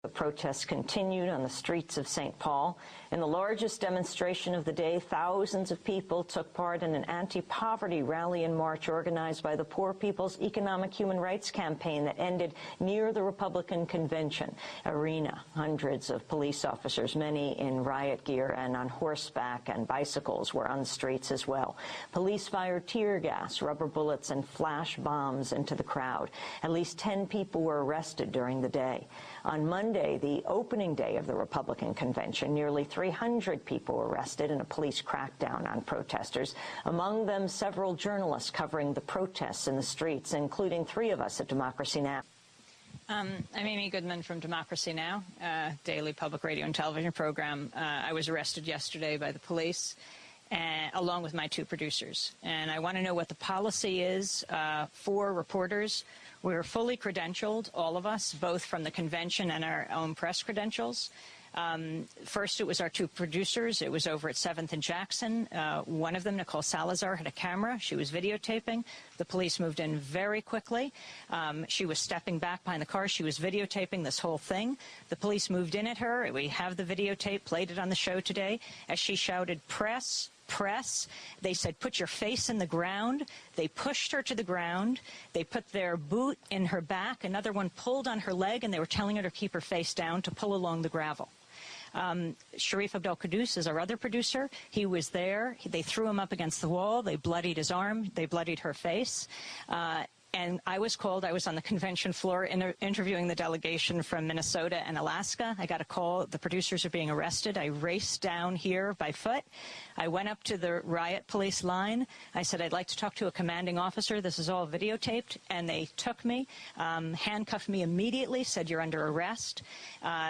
The protests continued on the streets of St. Paul. In the largest demonstration of the day, thousands of people took part in an anti-poverty rally and march organized by the Poor People's Economic Human Rights Campaign that ended near the Republican Convention arena. Hundreds of police officers, many in riot gear and on horseback and bicycles, were on the streets as well. Police fired tear gas, rubber bullets, and flash bombs into the crowd. At least 10 people were arrested during the day. On Monday, the opening day of the Republican Convention, nearly 300 people were arrested in a police crackdown on protesters, among them several journalists covering the protests in the streets, including 3 of us at Democracy Now! I'm Amy Goodman from Democracy Now!, daily public radio and television program. I was arrested yesterday by the police, along with my 2 producers. And I want to know what the policy is for reporters. We're fully credentialed, all of us, both from the convention and our own press credentials. First, it was our 2 producers. It was over at 7th and Jackson. One of them, Nicole Salazar, had a camera. She was videotaping. The police moved in very quickly. She was stepping back behind the car. She was videotaping this whole thing. The police moved in at her. We have the videotape, played it on the show today, as she shouted, "Press, press." They said, "Put your face in the ground." They pushed her to the ground. They put their boot in her back. Another one pulled on her leg, and they were telling her to keep her face down, to pull along the gravel. Sharif Abdel-Qaddus is our other producer. He was there. They threw him up against the wall. They bloodied his arm. They bloodied her face. And I was called. I was on the convention floor interviewing the delegation from Minnesota and Alaska. I got a call. The producers are being arrested. I raced down here by foot. I went up to the riot police line. I said, "I'd like to talk to a commanding officer. This is all videotaped." And they took me, handcuffed me immediately, said, "You're under arrest."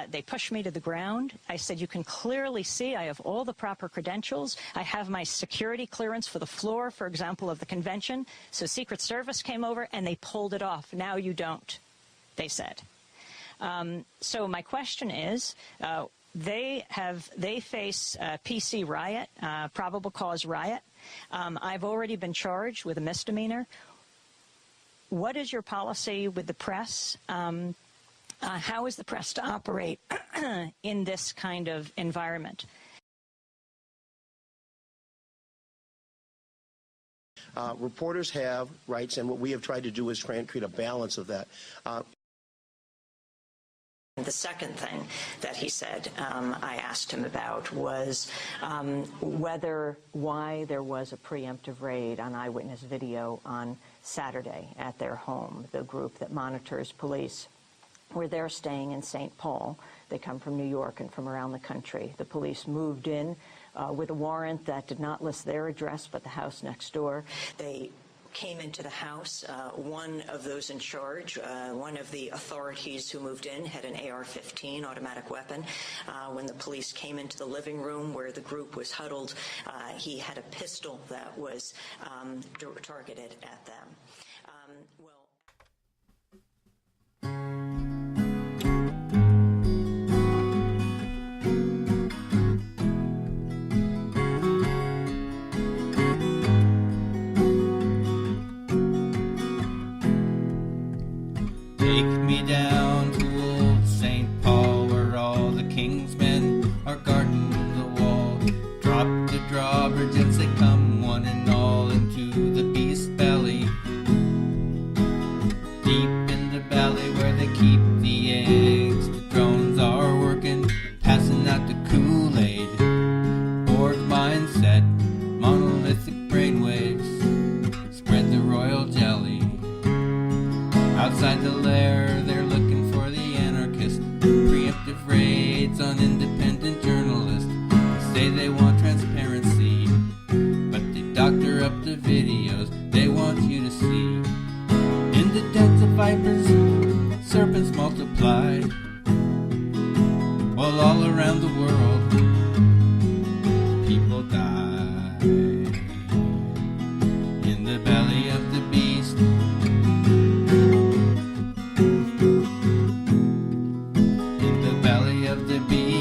They pushed me to the ground. I said, "You can clearly see I have all the proper credentials. I have my security clearance for the floor, for example, of the convention." So Secret Service came over and they pulled it off. "Now you don't," they said. So my question is, they face PC riot, probable cause riot. I've already been charged with a misdemeanor. What is your policy with the press? How is the press to operate in this kind of environment? Reporters have rights, and what we have tried to do is try and create a balance of that. The second thing that he said, I asked him about, was why there was a preemptive raid on eyewitness video on Saturday at their home. The group that monitors police were there staying in St. Paul. They come from New York and from around the country. The police moved in with a warrant that did not list their address, but the house next door. They came into the house. One of those in charge, one of the authorities who moved in, had an AR-15 automatic weapon. When the police came into the living room where the group was huddled, he had a pistol that was targeted at them. Take me down to old St. Paul, where all the king's men are guarding the wall. Drop the drawbridge and say, "Come one and all into the beast belly." Deep in the valley where they keep the eggs, the drones are working, passing out the Kool-Aid. Bored mindset, monolithic brainwaves, spread the royal jelly. Outside the lair, they're looking for the anarchist. Preemptive raids on independent journalists. They say they want transparency, but they doctor up the videos they want you to see. In the dens of vipers, serpents multiply, while all around the world, people die. In the belly of the beast, of the beast,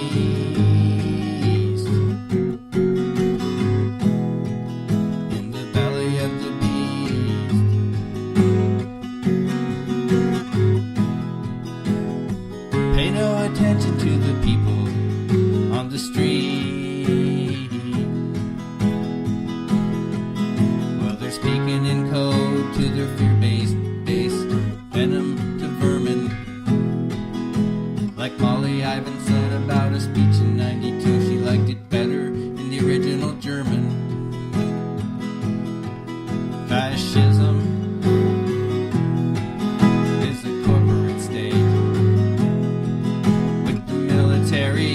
in the belly of the beast. Pay no attention like Molly Ivinson about a speech in 92. She liked it better in the original German. Fascism is a corporate state with the military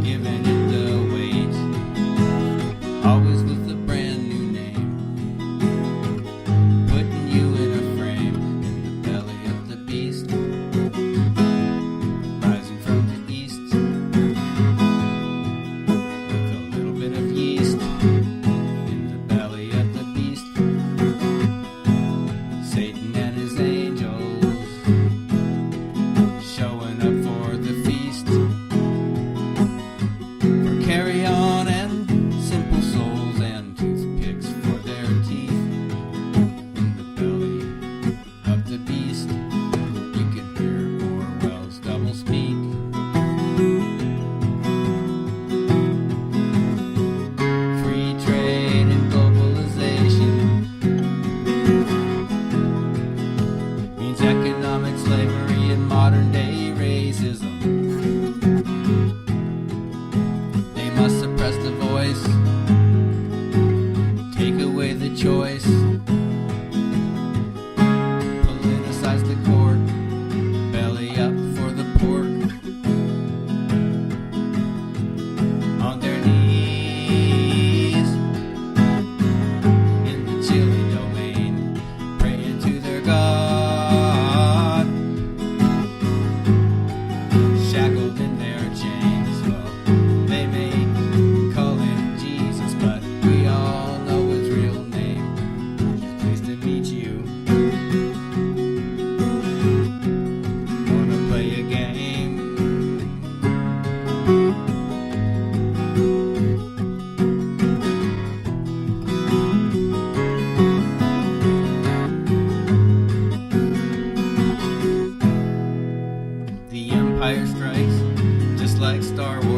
giving it the weight, always with a brand new name, putting you in a frame in the belly of the beast, rising from the east with a little bit of yeast. Satan and his angels showing up for the feast, for carry on and simple souls and toothpicks for their teeth. In the belly of the beast, you can hear Orwell's double speak. Free trade and globalization means economic slavery and modern day racism. They must suppress the voice, take away the choice, politicize the court, belly up for the pork. On their knees in the chilly domain, praying to their God, shackled in their chains. Well, they may call him Jesus, but we all know his real name. Pleased to meet you. Wanna play a game? The Empire strikes, just like Star Wars.